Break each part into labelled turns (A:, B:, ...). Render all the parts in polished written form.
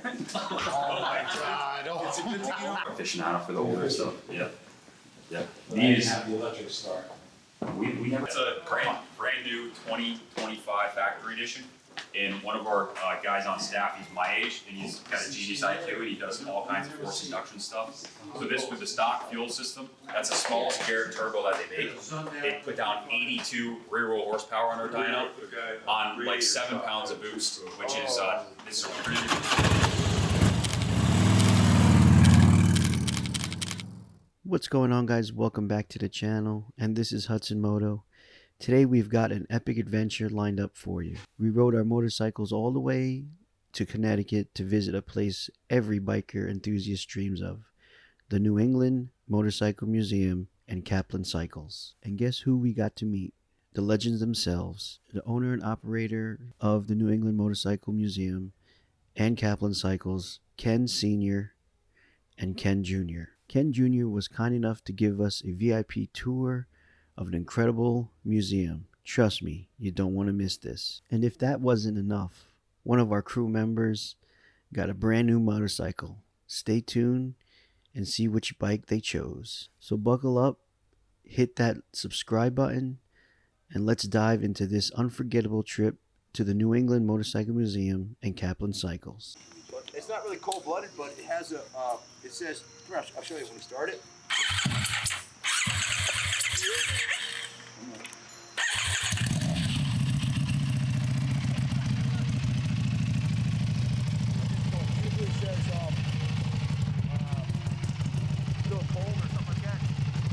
A: Oh my God! Oh, it's a good thing you don't
B: aficionado for the older stuff. Yeah. Yeah.
A: These have the electric start.
B: We have it's a brand new 2025 factory edition. And one of our guys on staff, he's my age, and he's got a genius IQ, and he does all kinds of force induction stuff. So this with the stock fuel system, that's the smallest Garrett turbo that they make. They put down 82 rear wheel horsepower on our dyno on like 7 pounds of boost, which is this is pretty.
C: What's going on, guys? Welcome back to the channel, and this is Hudson Moto. Today we've got an epic adventure lined up for you. We rode our motorcycles all the way to Connecticut to visit a place every biker enthusiast dreams of, the New England Motorcycle Museum and Kaplan Cycles. And guess who we got to meet? The legends themselves, the owner and operator of the New England Motorcycle Museum and Kaplan Cycles, Ken Sr. and Ken Jr. Ken Jr. was kind enough to give us a VIP tour of an incredible museum. Trust me, you don't want to miss this. And if that wasn't enough, one of our crew members got a brand new motorcycle. Stay tuned and see which bike they chose. So buckle up, hit that subscribe button, and let's dive into this unforgettable trip to the New England Motorcycle Museum and Kaplan Cycles.
D: It's not really cold-blooded, but it has a, it says, I'll show you when we start it. Usually says, still cold or something like that.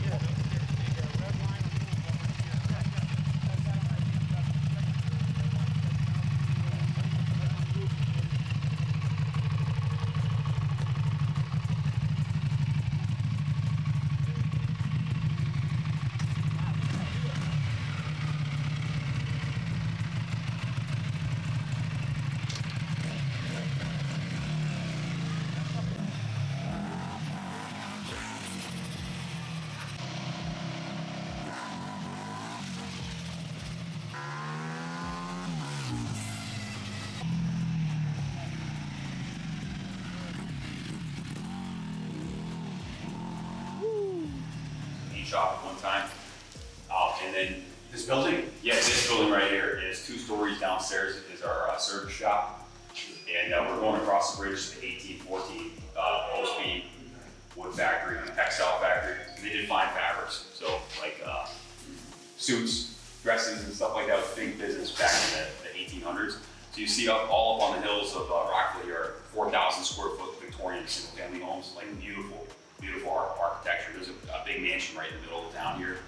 D: Yeah. The red line.
B: Shop at one time, and then
A: This building?
B: yeah, this building right here is 2 stories downstairs is our service shop, and we're going across the bridge to the 1814 Old-Speed wood factory, textile factory. And they did fine fabrics, so like suits, dresses, and stuff like that was big business back in the 1800s. So you see all up on the hills of Rockville are 4,000 square foot Victorian single-family homes, like beautiful architecture. There's a big mansion right in the middle of town here,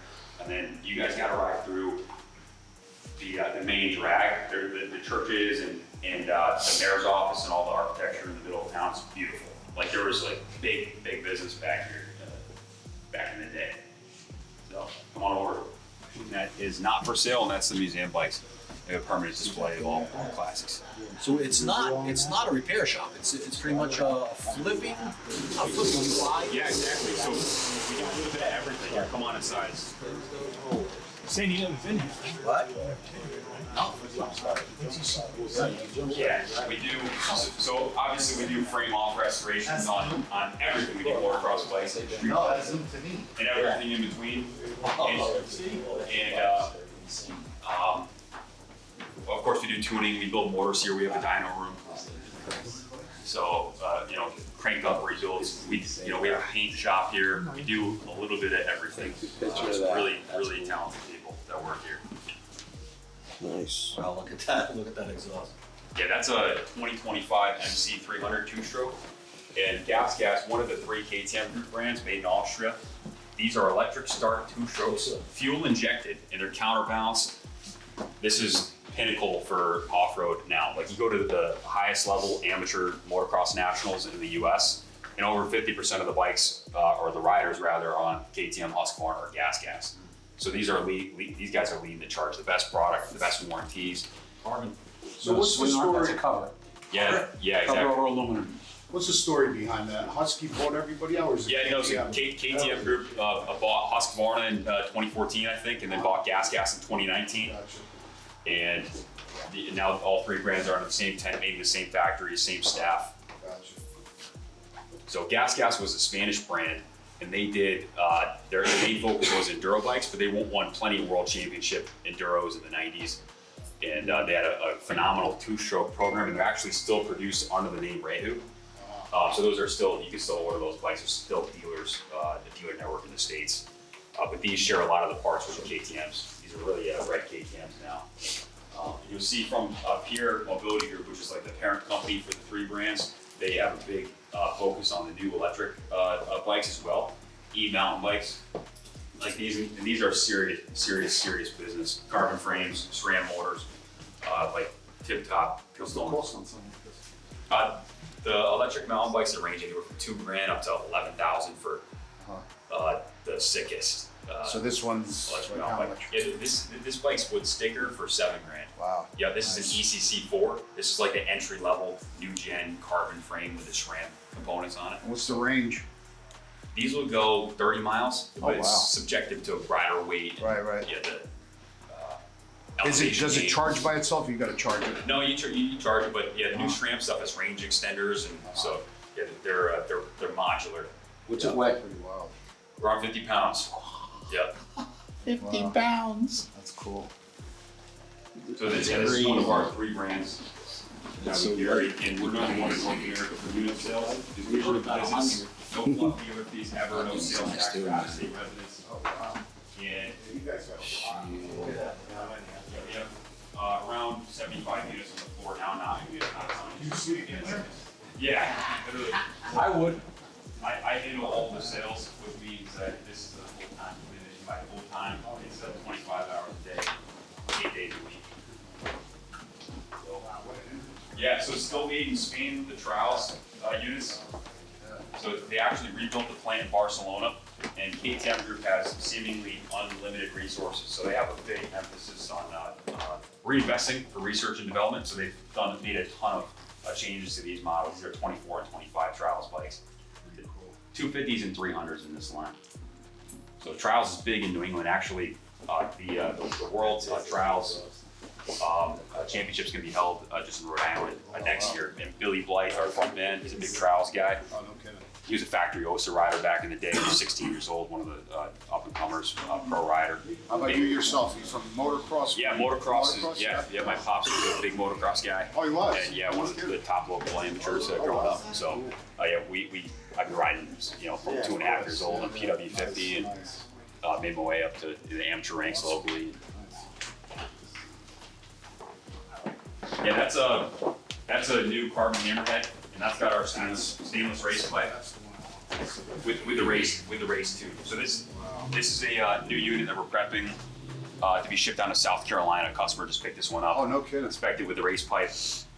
B: and then you guys got to ride through the main drag. The churches and the mayor's office and all the architecture in the middle of town is beautiful. Like there was like big business back here back in the day. So come on over. That is not for sale, and that's the museum bikes. They have a permanent display of all classics.
E: So it's not a repair shop. It's pretty much a flipping fly.
B: Yeah, exactly. So we got a little bit of everything here. Come on inside.
A: Saying you never been here.
E: What? No.
B: Yeah, we do. So obviously we do frame off restorations on everything. We do motocross bikes,
A: No, that's new to me.
B: and everything in between. Of course, we do tuning. We build motors here. We have a dyno room. So crank up rebuilds. We have a paint shop here. We do a little bit of everything. Really talented people that work here.
C: Nice.
E: Wow, look at that. Look at that exhaust.
B: Yeah, that's a 2025 MC 300 two-stroke. And Gas, one of the 3 KTM group brands made in Austria. These are electric start two-strokes, fuel injected, and they're counterbalanced. This is pinnacle for off-road now. Like you go to the highest level amateur motocross nationals in the US, and over 50% of the bikes, or the riders rather, are on KTM, Husqvarna, or Gas. So these guys are leading the charge. The best product, the best warranties.
E: Carbon.
A: So what's the story?
E: That's a cover.
B: Yeah,
E: Cover
B: exactly.
E: over aluminum.
A: What's the story behind that? Husky bought everybody out, or is it
B: Yeah, so
A: KTM?
B: KTM Group bought Husqvarna in 2014, I think, and then bought Gas in 2019.
A: Gotcha.
B: And now all 3 brands are in the same tent, made in the same factory, same staff. So Gas was a Spanish brand, and they did, their main focus was enduro bikes, but they won plenty of world championship enduros in the 90s. And they had a phenomenal two-stroke program, and they're actually still produced under the name Rehu. So those are still, you can still order those bikes. There's still dealers, the dealer network in the States. But these share a lot of the parts with the KTMs. These are really red KTMs now. You'll see from up here, Mobility Group, which is like the parent company for the three brands, they have a big focus on the new electric bikes as well. E-mountain bikes, like these, and these are serious business. Carbon frames, SRAM motors, like tip-top piston. The electric mountain bikes are ranging anywhere from $2,000 up to 11,000 for the sickest.
A: So this one's
B: electric
A: like
B: mountain
A: how
B: bike.
A: much?
B: Yeah, this bike's wood sticker for $7,000.
A: Wow.
B: Yeah, this is an ECC4. This is like the entry-level new gen carbon frame with the SRAM components on it.
A: And what's the range?
B: These will go 30 miles, but
A: Oh, wow.
B: it's subjective to rider weight.
A: Right.
B: Yeah, the
A: Does it
B: elevation
A: charge by itself? Or you got to charge it.
B: No, you charge it, but yeah, the new SRAM stuff has range extenders, and so yeah, they're modular.
A: What's it weigh? Pretty wild.
B: Around 50 pounds. Yep.
A: 50 pounds. That's cool.
B: So this is one of our three brands. That's so great. And we're number one in North America for unit sales. Just we order business. No fluff dealer fees ever. No sales tax for out-of-state residents.
A: Oh wow.
B: And
A: You guys got a lot.
B: we have around 75 units on the floor now.
A: You see it in there?
B: Yeah, literally.
E: I would.
B: I handle all the sales, which means that this is a full-time commitment. By full-time, it's 25 hours a day, 8 days a week. So, yeah, so it's still made in Spain, the trials units. So they actually rebuilt the plant in Barcelona, and KTM Group has seemingly unlimited resources. So they have a big emphasis on reinvesting for research and development. So they've made a ton of changes to these models. These are 24 and 25 trials bikes. 250s and 300s in this line. So trials is big in New England. Actually, the World Trials Championship's gonna be held just in Rhode Island next year. And Billy Blythe, our front man, he's a big trials guy.
A: Oh, no kidding.
B: He was a factory OSA rider back in the day. He was 16 years old, one of the up and comers, pro rider.
A: How about you yourself? You from motocross?
B: Yeah, motocross is, yeah, my pops was a big motocross guy.
A: Oh, he was?
B: And yeah, one of the top local amateurs growing up. So, yeah, I've been riding, from 2.5 years old on PW50 and
A: Nice.
B: made my way up to the amateur ranks locally. Yeah, that's a new carbon hammerhead, and that's got our stainless race pipe with the race tube. So this is a new unit that we're prepping to be shipped down to South Carolina. A customer just picked this one up.
A: Oh, no kidding.
B: Inspected with the race pipe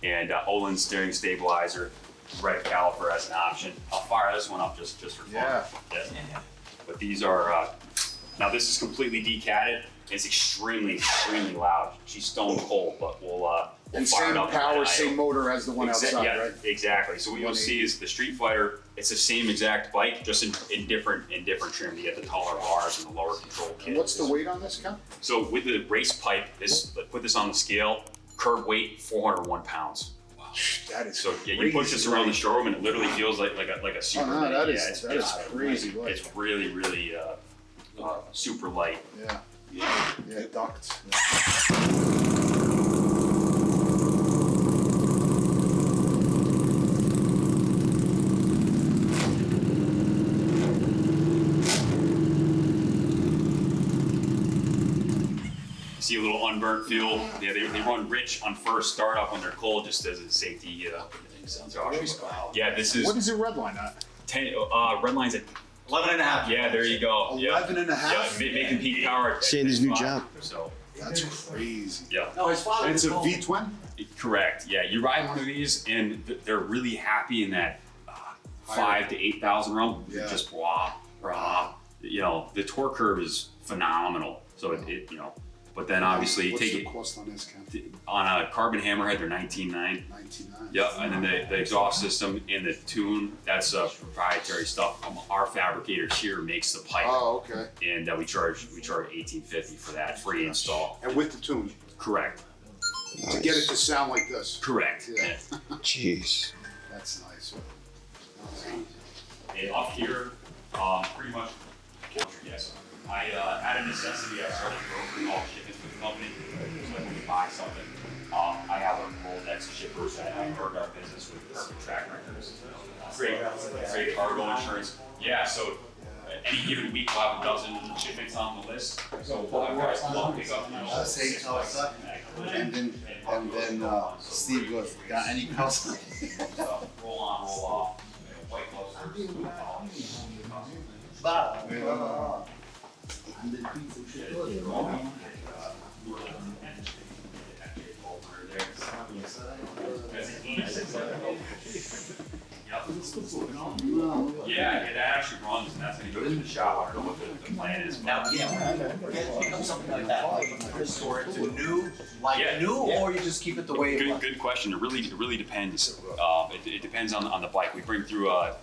B: and Olin steering stabilizer, red caliper as an option. I'll fire this one up just for fun.
A: Yeah.
B: But these are now this is completely decatted. It's extremely loud. She's stone cold, but we'll
A: And
B: fire it
A: same
B: up.
A: power, same motor as the one outside,
B: yeah,
A: right?
B: exactly. So what you'll see is the Street Fighter. It's the same exact bike, just in different trim. You get the taller bars and the lower control kit.
A: And what's the weight on this, Ken?
B: So with the race pipe, put this on the scale. Curb weight 401 pounds.
A: That is
B: So yeah, you push this around the showroom and it literally feels like a super.
A: Oh, no,
B: light.
A: that
B: Yeah,
A: is crazy light.
B: It's really super light.
A: Yeah, ducts.
B: See a little unburnt fuel. Yeah, they run rich on first startup when they're cold, just as a safety precaution. Yeah, this is
A: What is it red line at?
B: 10. Red line's at
E: 11 and a half.
B: Yeah, there you go.
A: 11 and a half?
B: Yeah, making peak power. at
C: Saying his new
B: 55.
C: job.
B: So
A: That's crazy.
B: yeah,
E: No, his father.
A: And it's a
E: was home.
A: V-twin?
B: correct. Yeah, you ride one of these and they're really happy in that 5,000 to 8,000 realm.
A: Yeah.
B: Just blah. The torque curve is phenomenal. So it. But then obviously
A: What's
B: take
A: the
B: it
A: cost on this, Ken?
B: on a carbon hammerhead. They're 19.9.
A: 19.9.
B: Yep, and then the exhaust system and the tune, that's proprietary stuff. Our fabricator here makes the pipe,
A: Oh, okay.
B: and we charge $18.50 for that free install.
A: And with the tune,
B: Correct.
A: to get it to sound like this.
B: Correct.
A: Yeah.
C: Jeez.
A: That's nice.
B: And up here, pretty much, yes. I, out of necessity, I started brokering all shipments for the company. So like when you buy something, I have a Rolodex of shippers that I work our business with perfect track records. Great cargo insurance. Yeah, so any given week we'll have a dozen shipments on the list. So we'll have guys come up, pick up, you know, 6 bikes.
A: And then Steve goes, got any customers?
B: So roll on, roll off. White gloves. Yeah, it actually runs, and that's gonna go to the shop. I don't know what the plan is.
E: Now, it becomes something like that, or it's a new, or you just keep it the way it was.
B: Good question. It really depends. It depends on the bike. We bring through a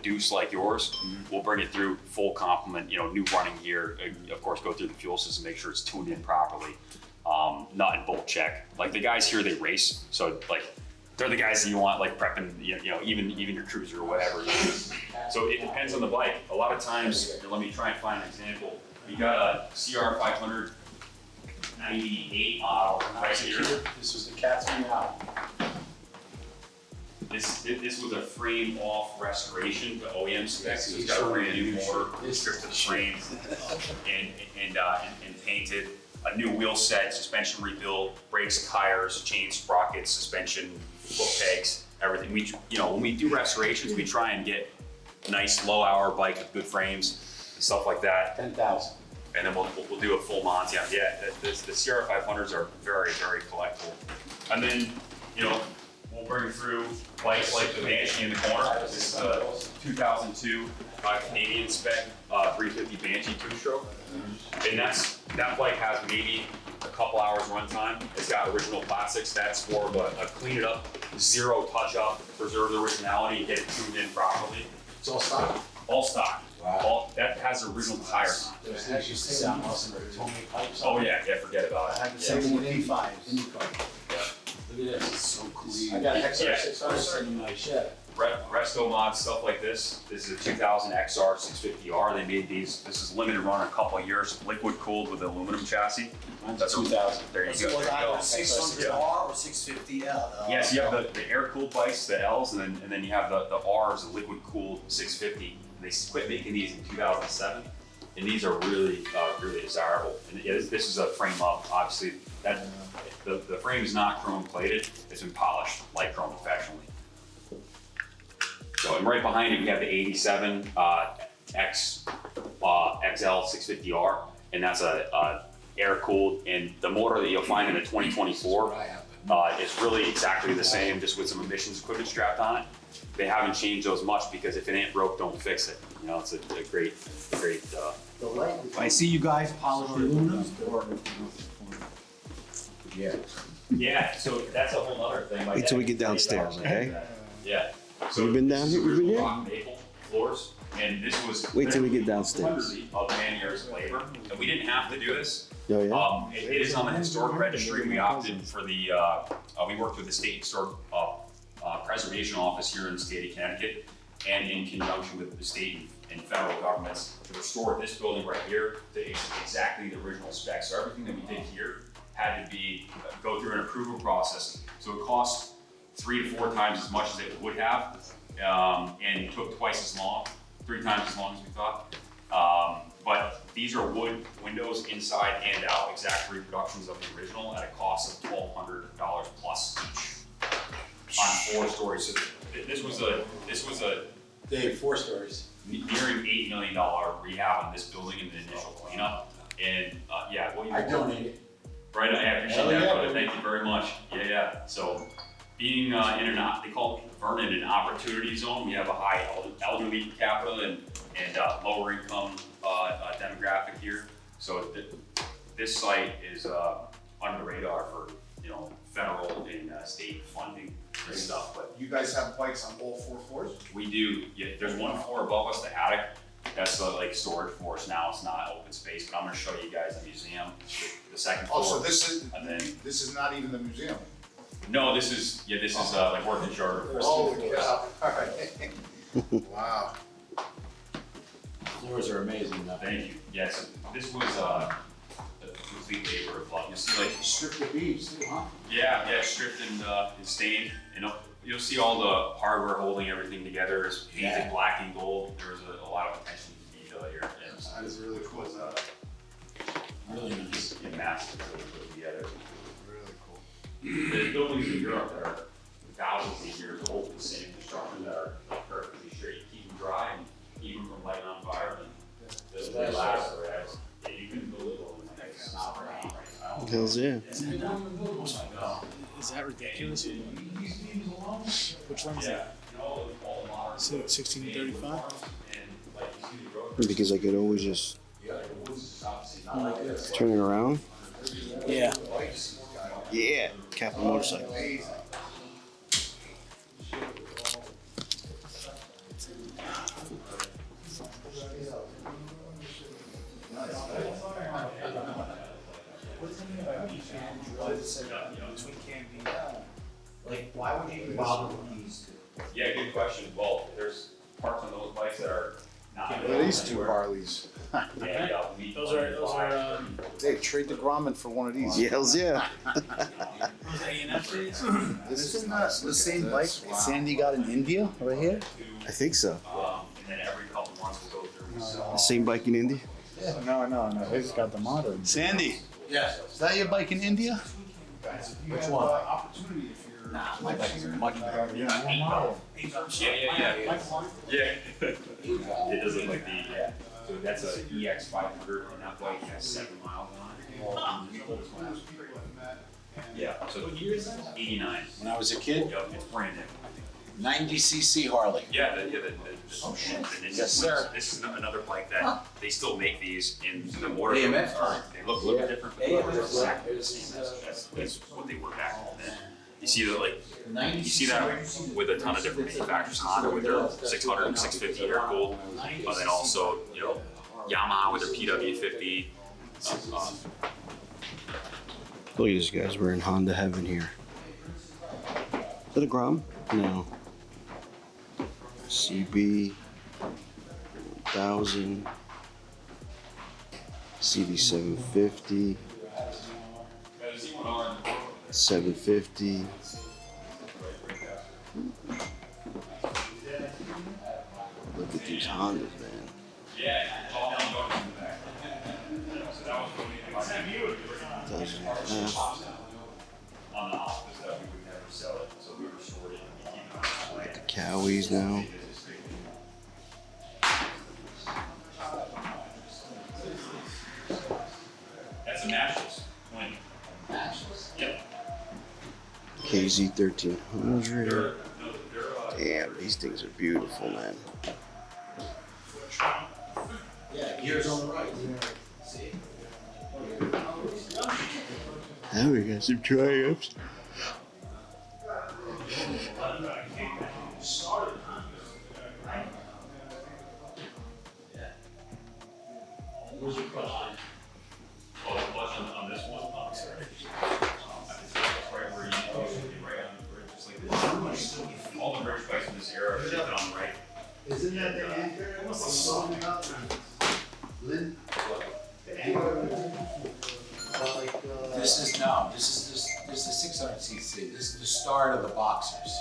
B: deuce like yours. We'll bring it through full complement, you know, new running gear. Of course, go through the fuel system, make sure it's tuned in properly. Nut and bolt check. Like the guys here, they race, so like they're the guys that you want like prepping, you know, even your cruiser or whatever. So it depends on the bike. A lot of times, let me try and find an example. We got a CR 500 98 model right here.
A: This was the cat's meow.
B: This was a frame off restoration, the OEM specs. It's got a brand new motor, stripped to the frame, and painted. A new wheel set, suspension rebuild, brakes, tires, chain sprockets, suspension, foot pegs, everything. When we do restorations, we try and get a nice low hour bike with good frames and stuff like that.
A: 10,000.
B: And then we'll do a full Monty on. Yeah, the CR 500s are very, very collectible. And then, you know, we'll bring through bikes like the Banshee in the corner. This is a 2002 Canadian spec 350 Banshee two-stroke. And that bike has maybe a couple hours runtime. It's got original plastics. That's more of a clean it up, zero touch up, preserve the originality, get it tuned in properly.
A: It's all stock.
B: All stock.
A: Wow.
B: That has original tires.
A: Pipes.
B: Oh yeah, forget about it.
A: I had the same with E5s. Look at this, it's so clean. I got an XR600 sitting in my shed.
B: Resto mods, stuff like this. This is a 2000 XR 650R. They made these. This is limited run a couple of years, liquid cooled with an aluminum chassis.
A: That's 2000.
B: There you
E: So
B: go.
E: was either 600R or 650L?
B: Yes, you have the air cooled bikes, the L's, and then you have the R's, the liquid cooled 650. And they quit making these in 2007, and these are really really desirable. And this is a frame up. Obviously, that the frame is not chrome plated. It's been polished light chrome professionally. So, and right behind it, you have the 87 XL 650R, and that's a air-cooled, and the motor that you'll find in the 2024 is really exactly the same, just with some emissions equipment strapped on it. They haven't changed those much because if it ain't broke, don't fix it. You know, it's a great.
E: I see you guys polish the aluminum.
B: Yeah, so that's a whole other thing.
C: Wait till we get downstairs, okay?
B: Yeah. So
C: You've been down here? You've been here?
B: rock maple floors, and this was.
C: Wait till we get downstairs.
B: Hundreds of man years of labor, and we didn't have to do this.
C: Oh, yeah?
B: It is on the historic registry. We opted for the. We worked with the state historic preservation office here in the state of Connecticut, and in conjunction with the state and federal governments to restore this building right here to exactly the original specs. So everything that we did here had to go through an approval process. So it cost 3 to 4 times as much as it would have, and took twice as long, 3 times as long as we thought. But these are wood windows inside and out, exact reproductions of the original at a cost of $1,200 plus each on 4 stories. So this was a
A: Dave, 4 stories.
B: nearing $8 million rehab on this building in the initial cleanup. And yeah, well,
A: I donated.
B: right, I appreciate
A: Hell
B: that,
A: yeah,
B: brother.
A: baby.
B: Thank you very much. Yeah. So being they call it Vernon an opportunity zone. We have a high elderly per capita and lower income demographic here. So this site is under the radar for federal and state funding for stuff. But
A: You guys have bikes on all 4 floors?
B: we do. Yeah, there's 1 floor above us, the attic. That's like storage for us now. It's not open space, but I'm going to show you guys the museum, the second floor.
A: Oh, so this is not even the museum?
B: No, this is like working charter.
A: Oh, yeah, all right. Wow. Yours are amazing though.
B: Thank you. Yes, this was a complete labor of love. You see, like,
A: Strip the beads too, huh?
B: yeah, stripped and stained. You'll see all the hardware holding everything together is painted
A: Yeah.
B: black and gold. There's a lot of attention to detail here. And
A: That is really cool. Really nice.
B: it massive to put together.
A: Really cool.
B: There's buildings in Europe that are thousands of years old, the same construction that are perfectly straight, keep them dry and keep them from lighting on fire. And they last forever. Yeah, you can build it all in like it's not around right now.
C: Hells yeah.
F: Is that ridiculous? Which one is that? So 1635?
C: Because I could always just turn it around.
F: Yeah.
C: Yeah, Kaplan motorcycle.
E: Like, why would you even bother with these two?
B: Yeah, good question. Well, there's parts on those bikes that are not.
G: What are these two Harleys?
B: Yeah.
F: Those are
G: Hey, trade the Grommet for one of these.
C: Yeah, hells yeah.
F: those A&F days?
G: Isn't that the same bike Sandy got in India right here?
C: I think so.
B: And then every couple months we'll go through.
C: The same bike in Indy?
G: No. He's got the modern. Sandy,
A: Yes.
G: is that your bike in India?
E: Which one?
A: Opportunity if you're.
E: Nah, my bike is much better.
B: Yeah. It does look like the, so that's a EX 500 and that bike has 7 miles on it. Yeah, so
F: What year is that?
B: 89.
A: When I was a kid,
B: Yep, it's brand new.
A: 90cc Harley.
B: Yeah,
A: Oh, shit.
B: and
A: Yes, sir.
B: This is another bike that they still make these in the motor.
A: AMS?
B: They look a little bit different, but they're exactly the same. That's what they were back then. You see that, like, you see that with a ton of different manufacturers. Honda with their 600 and 650 air cooled, but then also, you know, Yamaha with their PW50.
C: Look at this, guys. We're in Honda heaven here. Is that a Grom? No. CB 1000, CD 750, 750. Look at these Hondas, man.
B: Yeah, all down north in the back. So that was really
C: Doesn't have.
B: on the office that we would never sell it, so we restored it and we keep it on display.
C: The Cowies now.
B: That's a matchless 20. Yep.
C: KZ 1300.
B: They're
C: Damn, these things are beautiful, man.
E: Yeah, gears on the right. See?
C: Now we got some Triumphs.
B: What's your question? Oh, the question on this one? Oh, sorry. Right where you should be right on the bridge, just like this. All the bridge bikes in this era are shifted on the right.
H: Isn't that the anchor? What's the song about? Lynn? The anchor?
A: This is 600cc. This is the start of the boxers.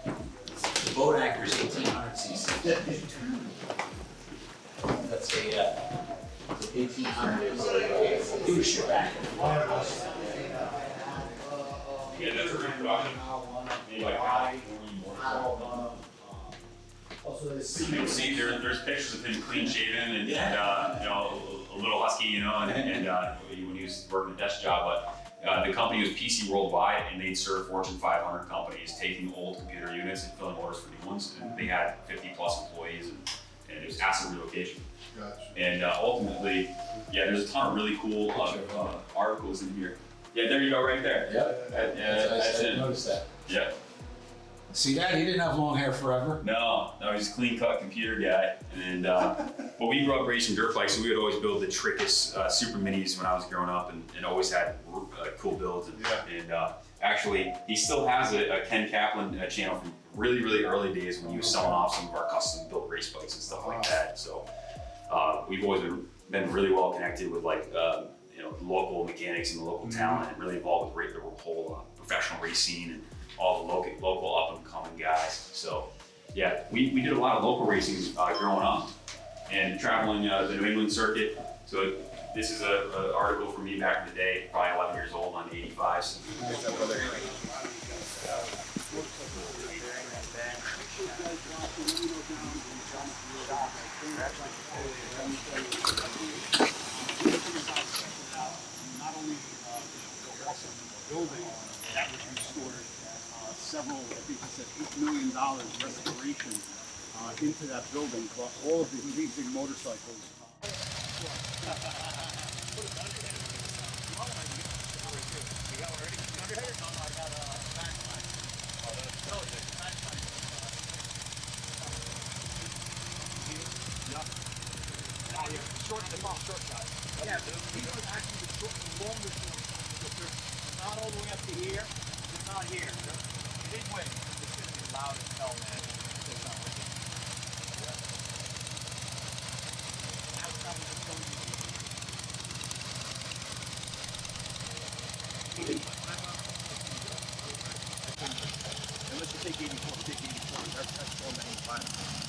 A: The boat anchor is 1800cc. That's a 1800. Do a ship anchor.
B: Yeah, that's a reproduction. Maybe like California You'll see there's pictures of him clean shaven and you know, a little husky, you know, and when he was working a desk job. But the company was PC Worldwide, and they'd serve Fortune 500 companies, taking old computer units and filling orders for new ones. And they had 50 plus employees, and it was asset relocation.
H: Gotcha.
B: And ultimately, yeah, there's a ton of really cool articles in here. Yeah, there you go, right there.
A: Yep.
B: That's
A: I
B: it.
A: noticed that.
B: Yeah.
A: See that? He didn't have long hair forever.
B: No, he's a clean cut computer guy. And but we grew up racing dirt bikes, so we would always build the trickiest super minis when I was growing up, and always had cool builds. And actually, he still has a Ken Kaplan channel from really, really early days when he was selling off some of our custom built race bikes and stuff like that. So we've always been really well connected with like local mechanics and the local talent, and really involved with the whole professional racing and all the local up and coming guys. So yeah, we did a lot of local racing growing up and traveling the New England circuit. So this is an article from me back in the day, probably 11 years old on 85s.
D: Not only also building that was restored, several, I think he said $8 million restoration into that building, but all of the amazing motorcycles. Yeah, these are actually the longest ones. They're not all the way up to here. They're not here. They're midway. It's going to be loud as hell, man. It's not working. That's probably the phone. Unless you take 84, take 84. That's 495.